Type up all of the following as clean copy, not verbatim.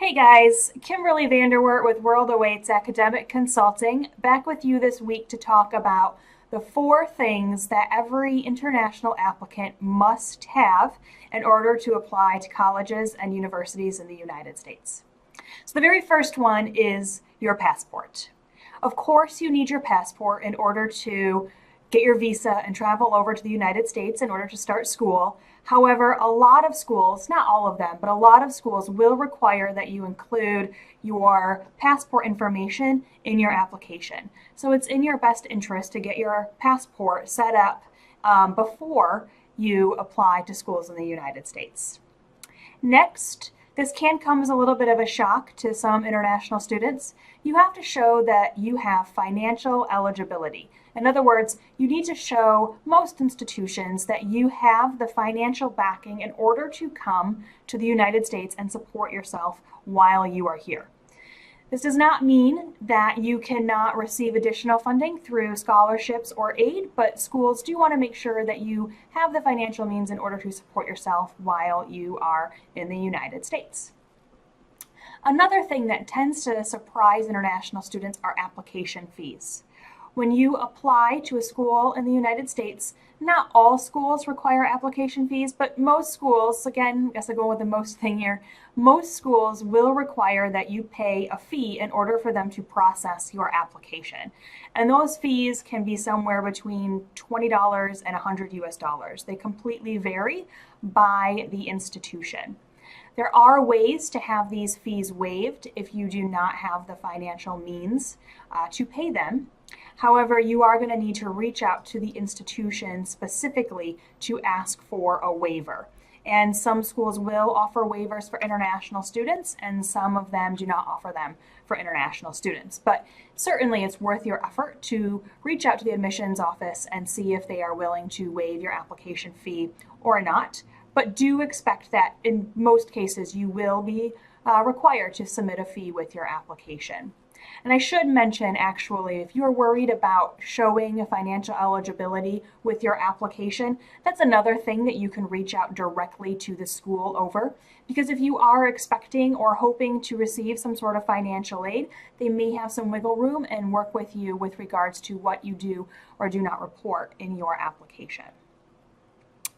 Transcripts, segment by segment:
Hey guys, Kimberly Vanderwert with World Awaits Academic Consulting, back with you this week to talk about the 4 things that every international applicant must have in order to apply to colleges and universities in the United States. So the very first one is your passport. Of course, you need your passport in order to get your visa and travel over to the United States in order to start school. However, a lot of schools, not all of them, but a lot of schools will require that you include your passport information in your application. So it's in your best interest to get your passport set up before you apply to schools in the United States. Next, this can come as a little bit of a shock to some international students. You have to show that you have financial eligibility. In other words, you need to show most institutions that you have the financial backing in order to come to the United States and support yourself while you are here. This does not mean that you cannot receive additional funding through scholarships or aid, but schools do want to make sure that you have the financial means in order to support yourself while you are in the United States. Another thing that tends to surprise international students are application fees. When you apply to a school in the United States, not all schools require application fees, but most schools, again, I guess I go with the most thing here, most schools will require that you pay a fee in order for them to process your application. And those fees can be somewhere between $20 and $100 US. They completely vary by the institution. There are ways to have these fees waived if you do not have the financial means to pay them. However, you are going to need to reach out to the institution specifically to ask for a waiver. And some schools will offer waivers for international students, and some of them do not offer them for international students. But certainly it's worth your effort to reach out to the admissions office and see if they are willing to waive your application fee or not. But do expect that in most cases you will be required to submit a fee with your application. And I should mention, actually, if you're worried about showing financial eligibility with your application, that's another thing that you can reach out directly to the school over. Because if you are expecting or hoping to receive some sort of financial aid, they may have some wiggle room and work with you with regards to what you do or do not report in your application.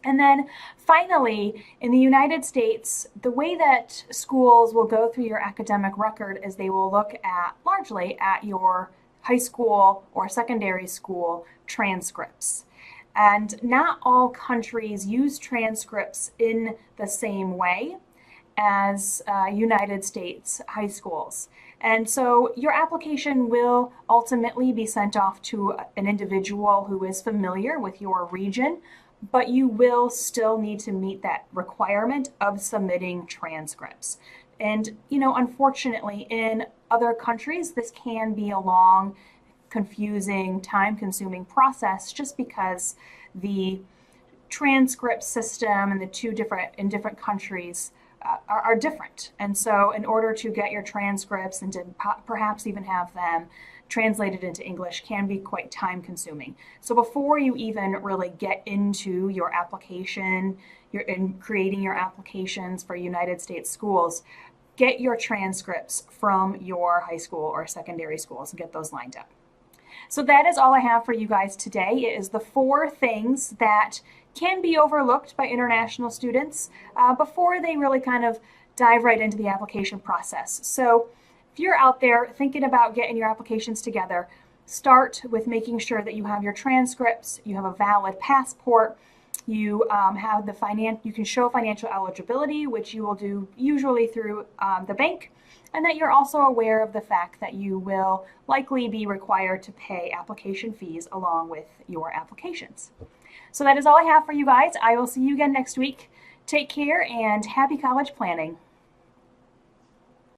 And then finally, in the United States, the way that schools will go through your academic record is they will look at largely at your high school or secondary school transcripts. And not all countries use transcripts in the same way as United States high schools. And so your application will ultimately be sent off to an individual who is familiar with your region, but you will still need to meet that requirement of submitting transcripts. And, unfortunately, in other countries, this can be a long, confusing, time-consuming process just because the transcript system and in different countries are different. And so in order to get your transcripts and to perhaps even have them translated into English can be quite time consuming. So before you even really get into your application, you're in creating your applications for United States schools, get your transcripts from your high school or secondary schools and get those lined up. So that is all I have for you guys today. It is the 4 things that can be overlooked by international students before they really kind of dive right into the application process. So if you're out there thinking about getting your applications together, start with making sure that you have your transcripts, you have a valid passport, you have you can show financial eligibility, which you will do usually through the bank, and that you're also aware of the fact that you will likely be required to pay application fees along with your applications. So that is all I have for you guys. I will see you again next week. Take care and happy college planning.